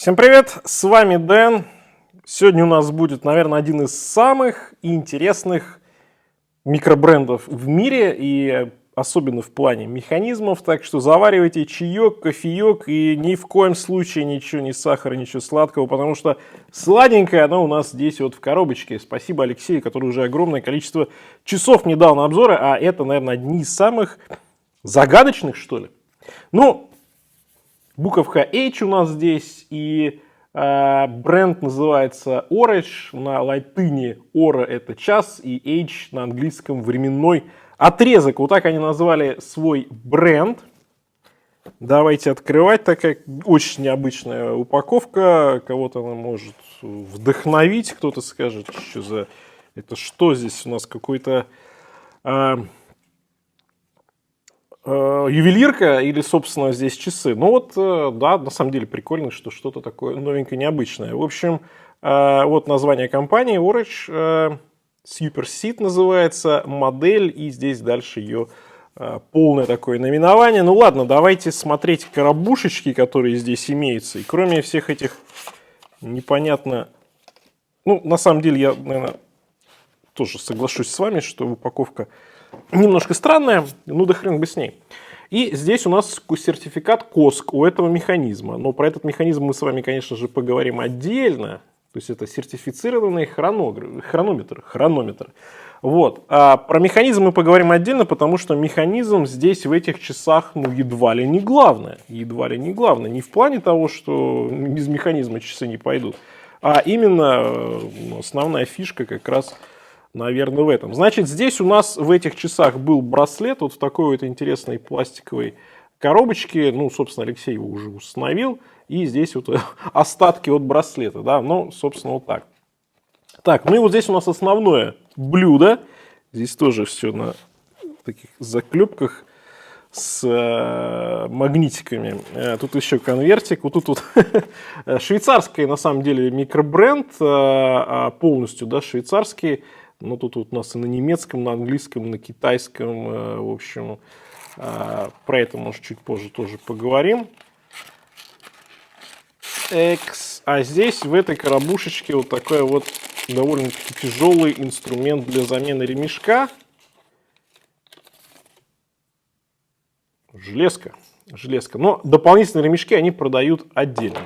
Всем привет, с вами Дэн. Сегодня у нас будет, наверное, один из самых интересных микробрендов в мире, и особенно в плане механизмов. Так что заваривайте чаек, кофеек и ни в коем случае ничего, ни сахара, ничего сладкого, потому что сладенькое оно у нас здесь вот в коробочке. Спасибо Алексею, который уже огромное количество часов мне дал на обзоры, а это, наверное, одни из самых загадочных, что ли. Ну, буковка H у нас здесь, и бренд называется Orange, на латыни Ора это час, и H на английском временной отрезок. Вот так они назвали свой бренд. Давайте открывать, такая очень необычная упаковка, кого-то она может вдохновить, кто-то скажет, что за... Это что здесь у нас, какой-то... ювелирка или, собственно, здесь часы. Ну вот, да, на самом деле прикольно, что что-то такое новенькое, необычное. В общем, вот название компании Orange, Superseed называется, модель, и здесь дальше ее полное такое наименование. Ну ладно, давайте смотреть коробушечки, которые здесь имеются. И кроме всех этих непонятно... Ну, на самом деле, я, наверное, тоже соглашусь с вами, что упаковка немножко странная, ну да хрен бы с ней. И здесь у нас сертификат КОСК у этого механизма. Но про этот механизм мы с вами, конечно же, поговорим отдельно. То есть это сертифицированный хронометр. Вот. А про механизм мы поговорим отдельно, потому что механизм здесь в этих часах, ну, едва ли не главное. Едва ли не главное. Не в плане того, что без механизма часы не пойдут, а именно основная фишка как раз, наверное, в этом. Значит, здесь у нас в этих часах был браслет вот в такой вот интересной пластиковой коробочке. Ну, собственно, Алексей его уже установил. И здесь вот остатки от браслета, да, ну, собственно, вот так. Так, ну и вот здесь у нас основное блюдо. Здесь тоже все на таких заклепках с магнитиками. Тут еще конвертик. Вот тут вот швейцарский, на самом деле, микробренд, полностью, да, швейцарский. Но тут вот у нас и на немецком, на английском, на китайском, в общем, про это, может, чуть позже тоже поговорим. А здесь в этой коробушечке вот такой вот довольно-таки тяжелый инструмент для замены ремешка. Железка. Но дополнительные ремешки они продают отдельно.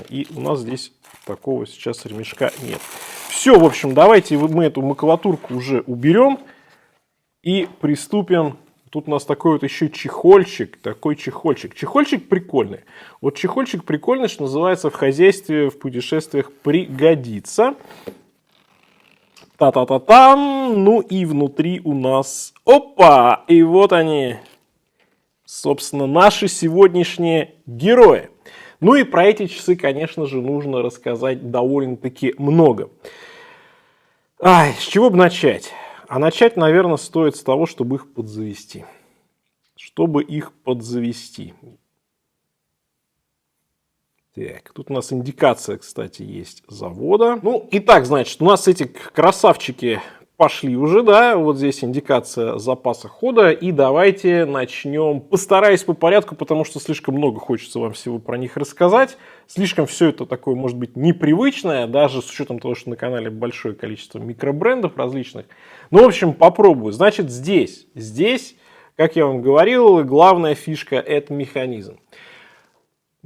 И у нас здесь такого сейчас ремешка нет. Все, в общем, давайте мы эту макулатурку уже уберем и приступим. Тут у нас такой вот еще чехольчик. Чехольчик прикольный. Вот чехольчик прикольный, что называется, в хозяйстве, в путешествиях пригодится. Та-та-та-там. Ну и внутри у нас... Опа! И вот они. Собственно, наши сегодняшние герои. Ну и про эти часы, конечно же, нужно рассказать довольно-таки много. С чего бы начать? А начать, наверное, стоит с того, чтобы их подзавести. Так, тут у нас индикация, кстати, есть завода. Ну, итак, значит, у нас эти красавчики пошли уже, да, вот здесь индикация запаса хода, и давайте начнем, постараюсь по порядку, потому что слишком много хочется вам всего про них рассказать, слишком все это такое, может быть, непривычное, даже с учетом того, что на канале большое количество микробрендов различных. Ну, в общем, попробую. Значит, здесь, как я вам говорил, главная фишка – это механизм.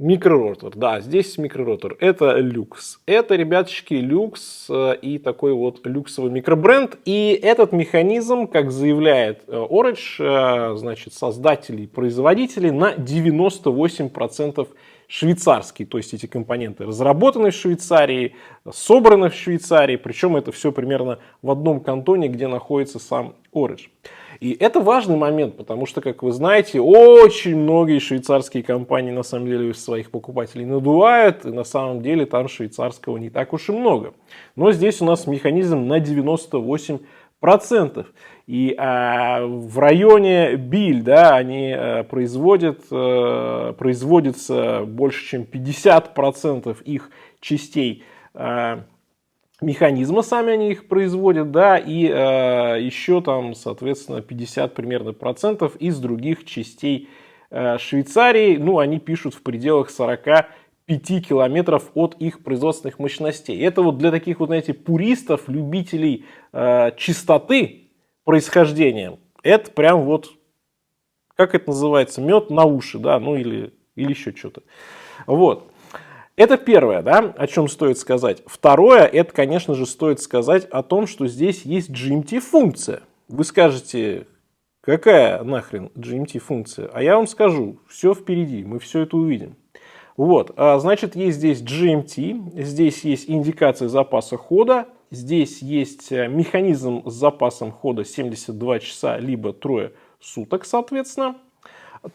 Микроротор, да, здесь микроротор. Это люкс. Это, ребяточки, люкс и такой вот люксовый микробренд. И этот механизм, как заявляет Orange, значит, создатели и производители, на 98% швейцарский. То есть эти компоненты разработаны в Швейцарии, собраны в Швейцарии. Причем это все примерно в одном кантоне, где находится сам Orange. И это важный момент, потому что, как вы знаете, очень многие швейцарские компании на самом деле своих покупателей надувают, и на самом деле там швейцарского не так уж и много. Но здесь у нас механизм на 98%. И в районе Биль, да, они производится больше, чем 50% их частей механизма, сами они их производят, да, и еще там, соответственно, 50 примерно процентов из других частей Швейцарии, ну, они пишут в пределах 45%. 5 километров от их производственных мощностей. Это вот для таких вот, знаете, пуристов, любителей чистоты происхождения, это прям вот, как это называется, мед на уши, да, ну или еще что-то. Вот. Это первое, да, о чем стоит сказать. Второе, это, конечно же, стоит сказать о том, что здесь есть GMT-функция. Вы скажете, какая нахрен GMT-функция? А я вам скажу, все впереди, мы все это увидим. Вот, значит, есть здесь GMT, здесь есть индикация запаса хода, здесь есть механизм с запасом хода 72 часа, либо трое суток, соответственно.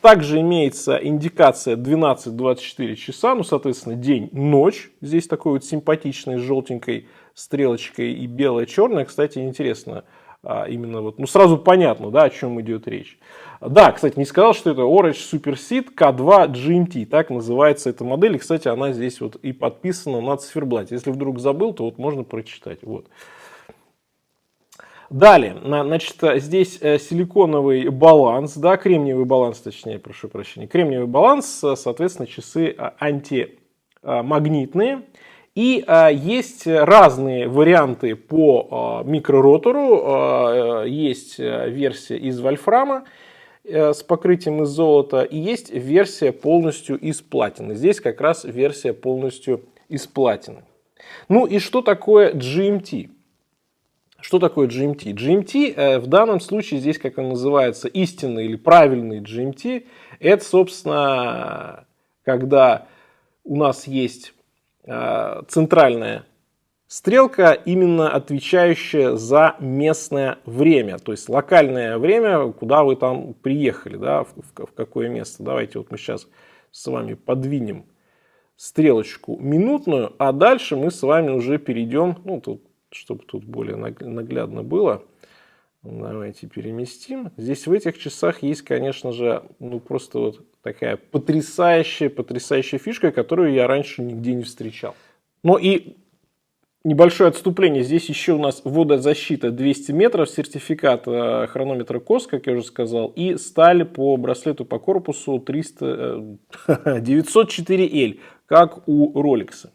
Также имеется индикация 12-24 часа, ну, соответственно, день-ночь. Здесь такой вот симпатичный с желтенькой стрелочкой и белое-черное. Кстати, интересно, именно вот, ну, сразу понятно, да, о чем идет речь. Да, кстати, не сказал, что это Orange Superseed K2 GMT, так называется эта модель. И, кстати, она здесь вот и подписана на циферблате. Если вдруг забыл, то вот можно прочитать. Вот. Далее, значит, здесь силиконовый баланс, да, кремниевый баланс, точнее, прошу прощения, кремниевый баланс, соответственно, часы антимагнитные. И есть разные варианты по микроротору. Есть версия из вольфрама с покрытием из золота, и есть версия полностью из платины. Здесь как раз версия полностью из платины. Ну и что такое GMT? Что такое GMT? GMT в данном случае здесь, как он называется, истинный или правильный GMT, это, собственно, когда у нас есть центральная стрелка, именно отвечающая за местное время, то есть локальное время, куда вы там приехали, да, в какое место. Давайте вот мы сейчас с вами подвинем стрелочку минутную, а дальше мы с вами уже перейдем, ну, тут, чтобы тут более наглядно было, давайте переместим. Здесь в этих часах есть, конечно же, ну, просто вот такая потрясающая фишка, которую я раньше нигде не встречал. Ну и небольшое отступление. Здесь еще у нас водозащита 200 метров, сертификат хронометра КОС, как я уже сказал, и сталь по браслету по корпусу 904L, как у Rolex.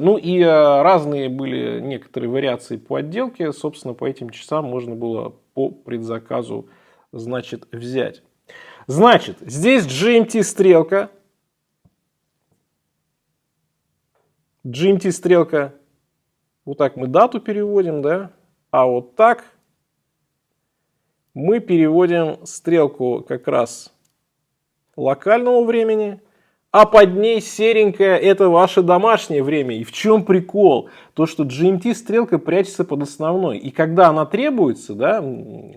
Ну и разные были некоторые вариации по отделке. Собственно, по этим часам можно было по предзаказу, значит, взять. Значит, здесь GMT-стрелка. GMT-стрелка. Вот так мы дату переводим, да? А вот так мы переводим стрелку как раз локального времени. А под ней серенькое — это ваше домашнее время. И в чем прикол? То, что GMT-стрелка прячется под основной. И когда она требуется, да,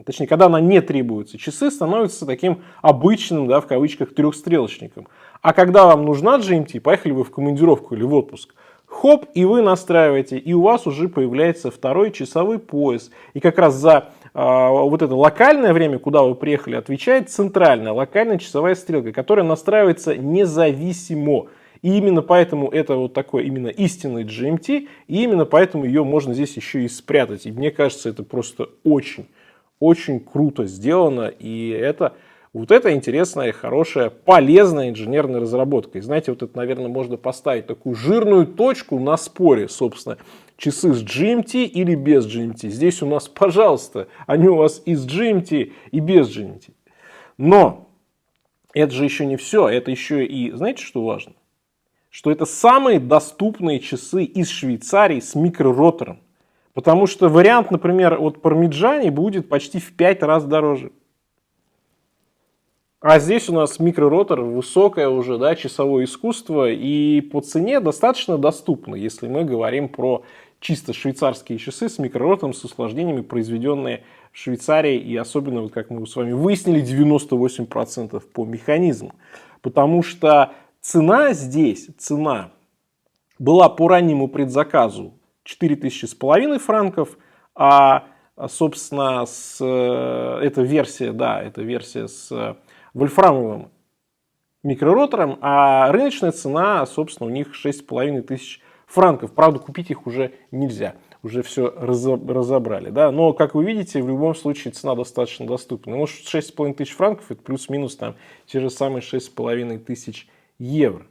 точнее, когда она не требуется, часы становятся таким обычным, да, в кавычках, трехстрелочником. А когда вам нужна GMT, поехали вы в командировку или в отпуск, хоп, и вы настраиваете, и у вас уже появляется второй часовой пояс. И как раз за вот это локальное время, куда вы приехали, отвечает центральная локальная часовая стрелка, которая настраивается независимо. И именно поэтому это вот такой именно истинный GMT, и именно поэтому ее можно здесь еще и спрятать. И мне кажется, это просто очень круто сделано, и это вот это интересная, хорошая, полезная инженерная разработка. И знаете, вот это, наверное, можно поставить такую жирную точку на споре, собственно, часы с GMT или без GMT. Здесь у нас, пожалуйста, они у вас и с GMT, и без GMT. Но это же еще не все, это еще и, знаете, что важно? Что это самые доступные часы из Швейцарии с микроротором. Потому что вариант, например, от Parmigiani будет почти в 5 раз дороже. А здесь у нас микроротор, высокое уже, да, часовое искусство, и по цене достаточно доступно, если мы говорим про чисто швейцарские часы с микроротором, с усложнениями, произведенные в Швейцарии, и особенно, вот как мы с вами выяснили, 98% по механизму. Потому что цена здесь, была по раннему предзаказу 4500 франков, а, собственно, эта версия с вольфрамовым микроротором, а рыночная цена, собственно, у них 6500 франков. Правда, купить их уже нельзя, уже все разобрали, да? Но, как вы видите, в любом случае цена достаточно доступна. Ну, 6500 франков, это плюс-минус там те же самые 6500 евро.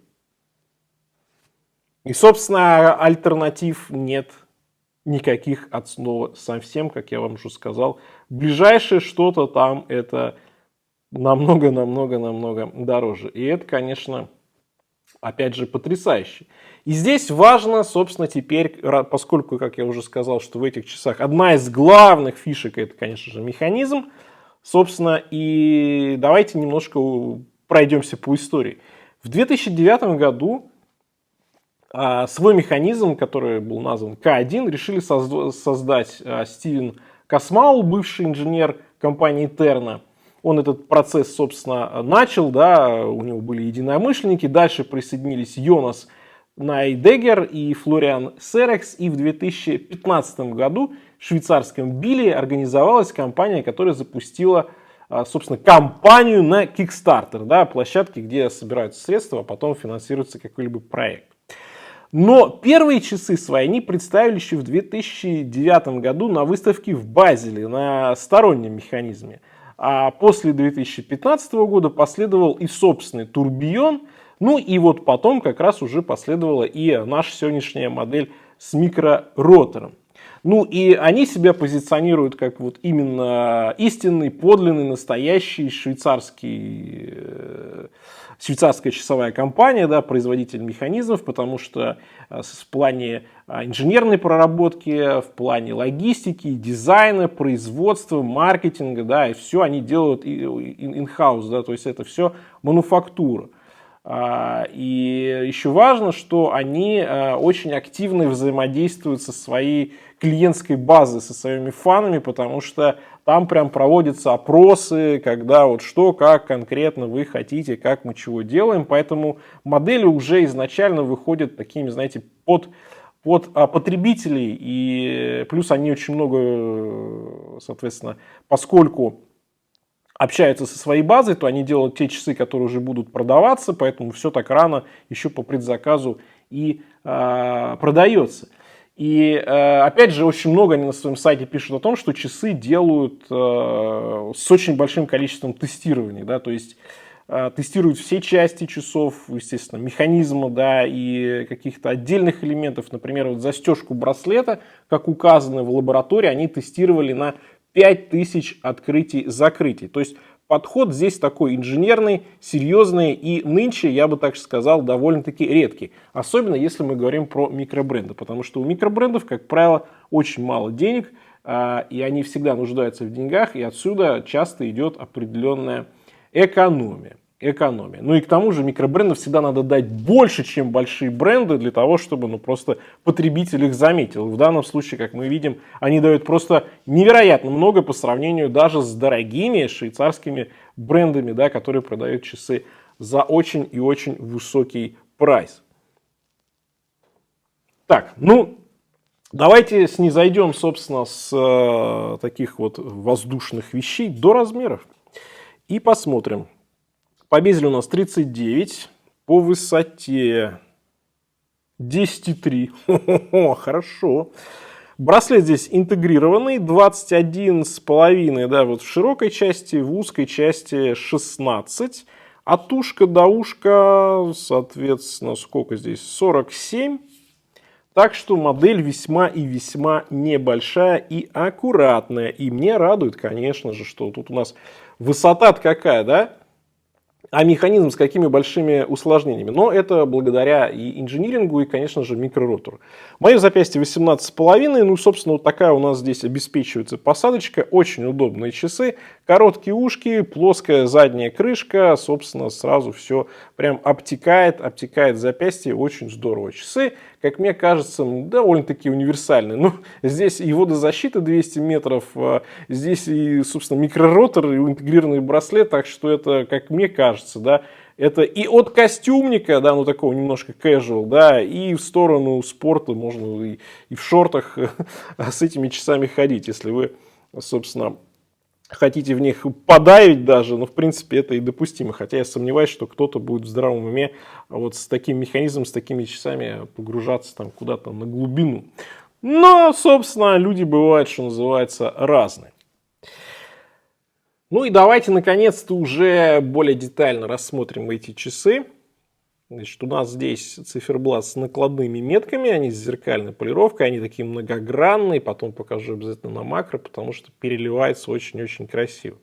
И, собственно, альтернатив нет никаких от снова совсем, как я вам уже сказал. Ближайшее что-то там это намного дороже. И это, конечно, опять же, потрясающе. И здесь важно, собственно, теперь, поскольку, как я уже сказал, что в этих часах одна из главных фишек, это, конечно же, механизм, собственно, и давайте немножко пройдемся по истории. В 2009 году свой механизм, который был назван К1, решили создать Стивен Космаул, бывший инженер компании Терна. Он этот процесс, собственно, начал, да, у него были единомышленники, дальше присоединились Йонас Найдегер и Флориан Серекс, и в 2015 году в швейцарском Биле организовалась компания, которая запустила, собственно, кампанию на Kickstarter, да, площадке, где собираются средства, а потом финансируется какой-либо проект. Но первые часы свои они представили еще в 2009 году на выставке в Базеле на стороннем механизме. А после 2015 года последовал и собственный Турбион. Ну и вот потом как раз уже последовала и наша сегодняшняя модель с микроротором. Ну и они себя позиционируют как вот именно истинный, подлинный, настоящий швейцарская часовая компания, да, производитель механизмов, потому что в плане инженерной проработки, в плане логистики, дизайна, производства, маркетинга, да, и все они делают in-house, да, то есть это все мануфактура. И еще важно, что они очень активно взаимодействуют со своей клиентской базой, со своими фанами, потому что там прям проводятся опросы, когда вот что, как конкретно вы хотите, как мы чего делаем. Поэтому модели уже изначально выходят такими, знаете, под потребителей. И плюс они очень много, соответственно, поскольку общаются со своей базой, то они делают те часы, которые уже будут продаваться, поэтому все так рано еще по предзаказу и продается. И опять же, очень много они на своем сайте пишут о том, что часы делают с очень большим количеством тестирований, да, то есть тестируют все части часов, естественно, механизма, да, и каких-то отдельных элементов, например, вот застежку браслета, как указано в лаборатории, они тестировали на 5000 открытий-закрытий. То есть подход здесь такой инженерный, серьезный и нынче, я бы так сказал, довольно-таки редкий. Особенно если мы говорим про микробренды, потому что у микробрендов, как правило, очень мало денег, и они всегда нуждаются в деньгах, и отсюда часто идет определенная экономия. Ну и к тому же микробрендам всегда надо дать больше, чем большие бренды, для того, чтобы просто потребитель их заметил. В данном случае, как мы видим, они дают просто невероятно много по сравнению даже с дорогими швейцарскими брендами, да, которые продают часы за очень и очень высокий прайс. Так, ну, давайте снизойдем, собственно, с таких вот воздушных вещей до размеров и посмотрим. По безелю у нас 39, по высоте 10,3. Хорошо. Браслет здесь интегрированный, 21,5, да, вот в широкой части, в узкой части 16. От ушка до ушка, соответственно, сколько здесь? 47. Так что модель весьма и весьма небольшая и аккуратная. И мне радует, конечно же, что тут у нас высота-то какая, да? А механизм с какими большими усложнениями. Но это благодаря и инжинирингу, и, конечно же, микроротору. Мое запястье 18,5. Ну, собственно, вот такая у нас здесь обеспечивается посадочка. Очень удобные часы. Короткие ушки, плоская задняя крышка. Собственно, сразу все прям обтекает запястье. Очень здорово. Часы, как мне кажется, довольно-таки универсальные. Ну, здесь и водозащита 200 метров. Здесь и, собственно, микроротор, и интегрированный браслет. Так что это, как мне кажется, да, это и от костюмника, да, ну такого немножко casual, да, и в сторону спорта можно и в шортах с этими часами ходить, если вы, собственно, хотите в них подавить даже, но в принципе это и допустимо, хотя я сомневаюсь, что кто-то будет в здравом уме вот с таким механизмом, с такими часами погружаться там куда-то на глубину. Но, собственно, люди бывают, что называется, разные. Ну и давайте наконец-то уже более детально рассмотрим эти часы. Значит, у нас здесь циферблат с накладными метками, они с зеркальной полировкой, они такие многогранные, потом покажу обязательно на макро, потому что переливается очень-очень красиво.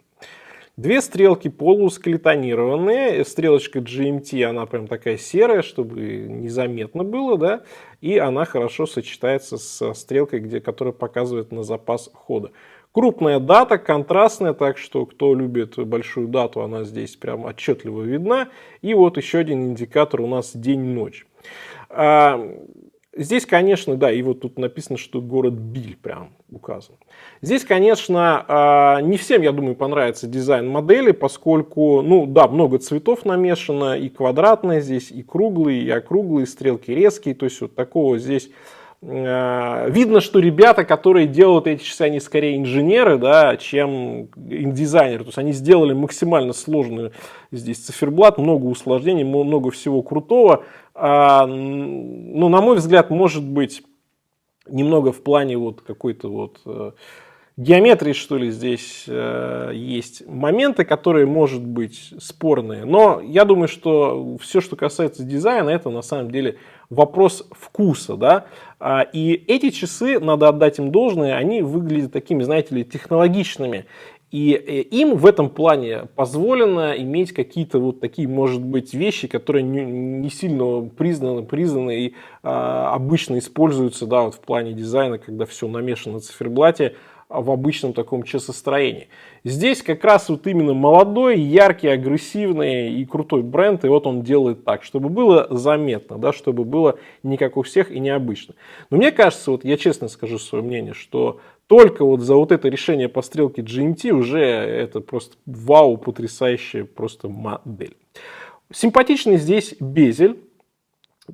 Две стрелки полускелетонированные, стрелочка GMT, она прям такая серая, чтобы незаметно было, да, и она хорошо сочетается с стрелкой, которая показывает на запас хода. Крупная дата, контрастная, так что кто любит большую дату, она здесь прям отчетливо видна. И вот еще один индикатор у нас день-ночь. Здесь, конечно, да, и вот тут написано, что город Биль прям указан. Здесь, конечно, не всем, я думаю, понравится дизайн модели, поскольку, ну да, много цветов намешано, и квадратные здесь, и круглые, и округлые, стрелки резкие, то есть вот такого здесь... Видно, что ребята, которые делают эти часы, они скорее инженеры, да, чем дизайнеры. То есть они сделали максимально сложный здесь циферблат, много усложнений, много всего крутого. Ну, на мой взгляд, может быть, немного в плане вот какой-то вот геометрии, что ли, здесь есть моменты, которые, может быть, спорные. Но я думаю, что все, что касается дизайна, это на самом деле вопрос вкуса, да. И эти часы, надо отдать им должное, они выглядят такими, знаете ли, технологичными. И им в этом плане позволено иметь какие-то вот такие, может быть, вещи, которые не сильно признаны и обычно используются, да, вот в плане дизайна, когда все намешано на циферблате, в обычном таком часостроении. Здесь как раз вот именно молодой, яркий, агрессивный и крутой бренд, и вот он делает так, чтобы было заметно, да, чтобы было не как у всех и необычно. Но мне кажется, вот я честно скажу свое мнение, что только вот за вот это решение по стрелке GMT уже это просто вау, потрясающая просто модель. Симпатичный здесь безель.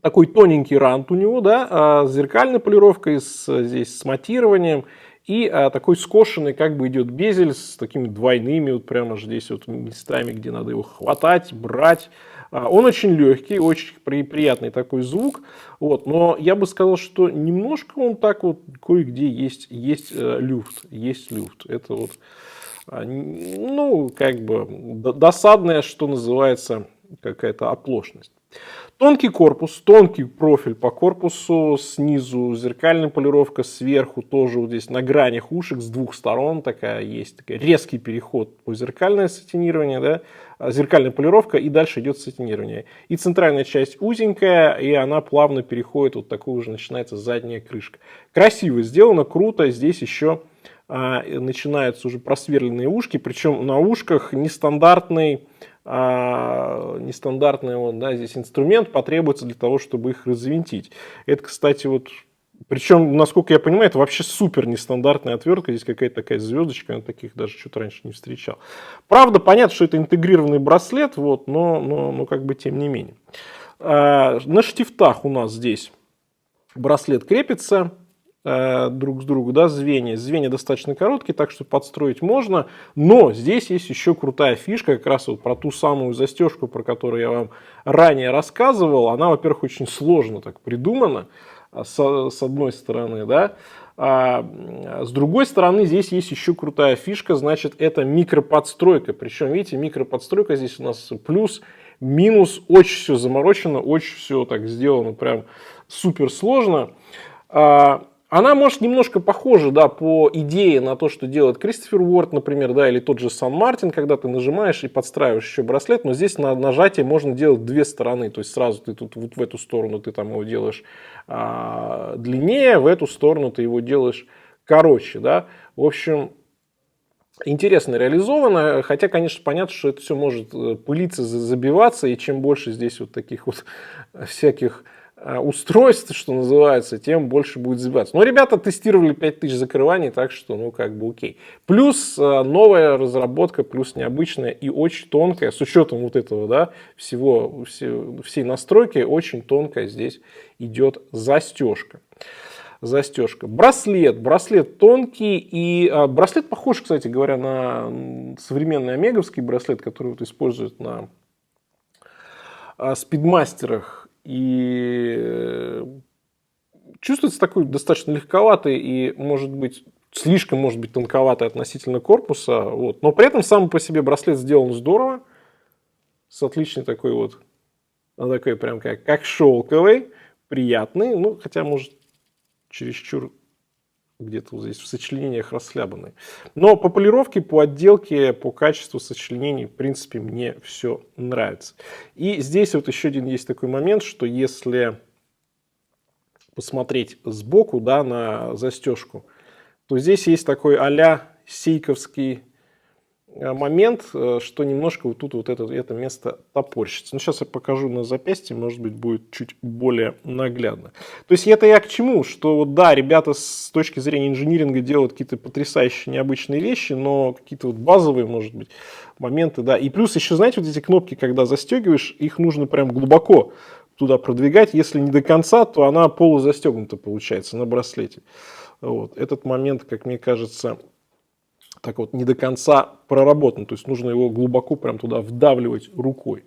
Такой тоненький рант у него, да, с зеркальной полировкой, здесь с матированием. И такой скошенный как бы идет безель с такими двойными, вот прямо здесь вот местами, где надо его хватать, брать. Он очень легкий, очень приятный такой звук. Вот, но я бы сказал, что немножко он так вот кое-где есть люфт. Есть люфт. Это вот, ну, как бы досадная, что называется, какая-то оплошность. Тонкий корпус, тонкий профиль по корпусу, снизу зеркальная полировка, сверху тоже вот здесь на гранях ушек с двух сторон такая есть, такой резкий переход по зеркальное сатинирование, да, зеркальная полировка, и дальше идет сатинирование. И центральная часть узенькая, и она плавно переходит, вот такой уже начинается задняя крышка. Красиво сделано, круто, здесь еще начинаются уже просверленные ушки, причем на ушках нестандартный вот, да, здесь инструмент потребуется для того, чтобы их развинтить. Это, кстати, вот, причем, насколько я понимаю, это вообще супер нестандартная отвертка. Здесь какая-то такая звездочка, я таких даже что-то раньше не встречал. Правда, понятно, что это интегрированный браслет, вот, но как бы тем не менее. На штифтах у нас здесь браслет крепится друг с другом, да, звенья. Звенья достаточно короткие, так что подстроить можно. Но здесь есть еще крутая фишка, как раз вот про ту самую застежку, про которую я вам ранее рассказывал. Она, во-первых, очень сложно так придумана, с одной стороны, да. С другой стороны, здесь есть еще крутая фишка, значит, это микроподстройка. Причем, видите, микроподстройка здесь у нас плюс, минус, очень все заморочено, очень все так сделано, прям супер сложно. Она, может, немножко похожа, да, по идее на то, что делает Кристофер Уорд, например, да, или тот же Сан Мартин, когда ты нажимаешь и подстраиваешь еще браслет, но здесь на нажатие можно делать две стороны, то есть сразу ты тут вот в эту сторону ты там его делаешь длиннее, в эту сторону ты его делаешь короче, да, в общем, интересно реализовано, хотя, конечно, понятно, что это все может пылиться, забиваться, и чем больше здесь вот таких вот всяких устройств, что называется, тем больше будет забиваться. Но ребята тестировали 5000 закрываний, так что, ну, как бы окей. Плюс новая разработка, плюс необычная и очень тонкая, с учетом вот этого, да, всей настройки, очень тонкая здесь идет застежка. Браслет тонкий, и браслет похож, кстати говоря, на современный омеговский браслет, который вот используют на спидмастерах. И чувствуется такой достаточно легковатый и, может быть, слишком, может быть, тонковатый относительно корпуса. Вот. Но при этом сам по себе браслет сделан здорово, с отличной такой вот Он такой прям как шелковый, приятный. Ну, хотя, может, чересчур где-то вот здесь в сочленениях расхлябанный. Но по полировке, по отделке, по качеству сочленений, в принципе, мне все нравится. И здесь вот еще один есть такой момент, что если посмотреть сбоку, да, на застежку, то здесь есть такой а-ля сейковский момент, что немножко вот тут вот это место топорщится. Ну, сейчас я покажу на запястье, может быть, будет чуть более наглядно. То есть это я к чему? Что вот да, ребята с точки зрения инжиниринга делают какие-то потрясающие необычные вещи, но какие-то вот базовые, может быть, моменты, да. И плюс еще, знаете, вот эти кнопки, когда застегиваешь, их нужно прям глубоко туда продвигать. Если не до конца, то она полузастегнута получается на браслете. Вот. Этот момент, как мне кажется, так вот не до конца проработан. То есть нужно его глубоко прям туда вдавливать рукой.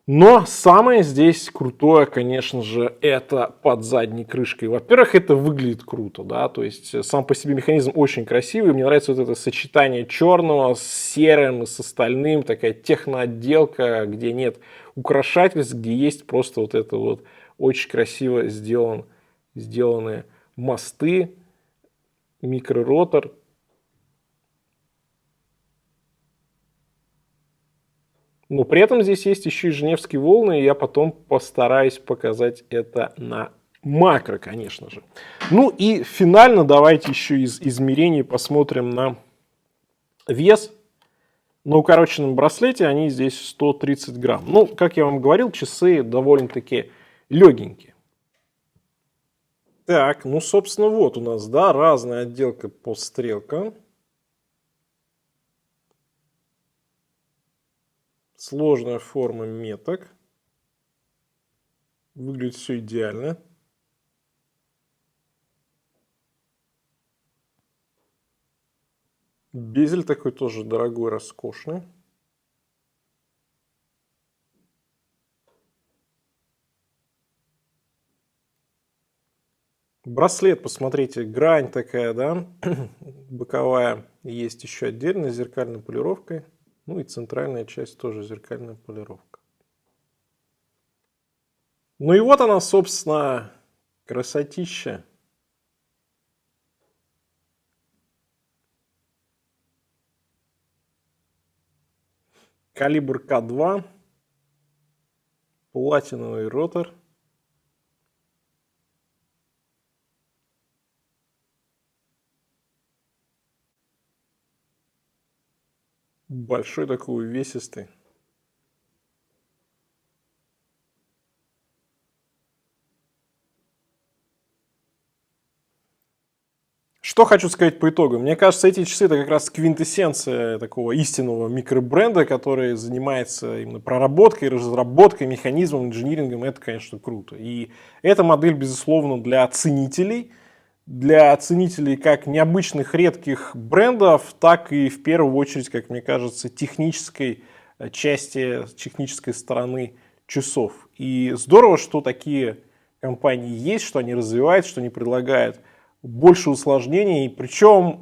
Но самое здесь крутое, конечно же, это под задней крышкой. Во-первых, это выглядит круто, да, то есть сам по себе механизм очень красивый. Мне нравится вот это сочетание черного с серым и с остальным, такая техноотделка, где нет украшательств, где есть просто вот это вот очень красиво сделанные мосты, микроротор. Но при этом здесь есть еще и женевские волны, и я потом постараюсь показать это на макро, конечно же. Ну и финально давайте еще из измерений посмотрим на вес. На укороченном браслете они здесь 130 грамм. Ну, как я вам говорил, часы довольно-таки легенькие. Так, ну, собственно, вот у нас, да, разная отделка по стрелкам. Сложная форма меток. Выглядит все идеально. Безель такой тоже дорогой, роскошный. Браслет, посмотрите, грань такая, да, боковая. Есть еще отдельно с зеркальной полировкой. Ну и центральная часть тоже зеркальная полировка. Ну и вот она, собственно, красотища. Калибр К2. Платиновый ротор. Большой такой увесистый. Что хочу сказать по итогу. Мне кажется, эти часы это как раз квинтэссенция такого истинного микробренда, который занимается именно проработкой, разработкой, механизмом, инжинирингом. Это, конечно, круто. И эта модель, безусловно, для ценителей как необычных редких брендов, так и в первую очередь, как мне кажется, технической части, технической стороны часов. И здорово, что такие компании есть, что они развивают, что они предлагают больше усложнений, причем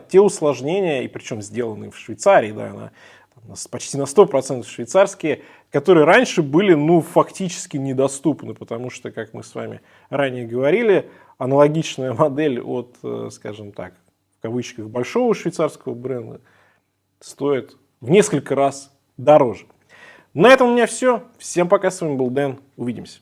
те усложнения, и причем сделанные в Швейцарии, да, почти на 100% швейцарские, которые раньше были, ну, фактически недоступны, потому что, как мы с вами ранее говорили, аналогичная модель от, скажем так, в кавычках, большого швейцарского бренда стоит в несколько раз дороже. На этом у меня все. Всем пока, с вами был Дэн, увидимся.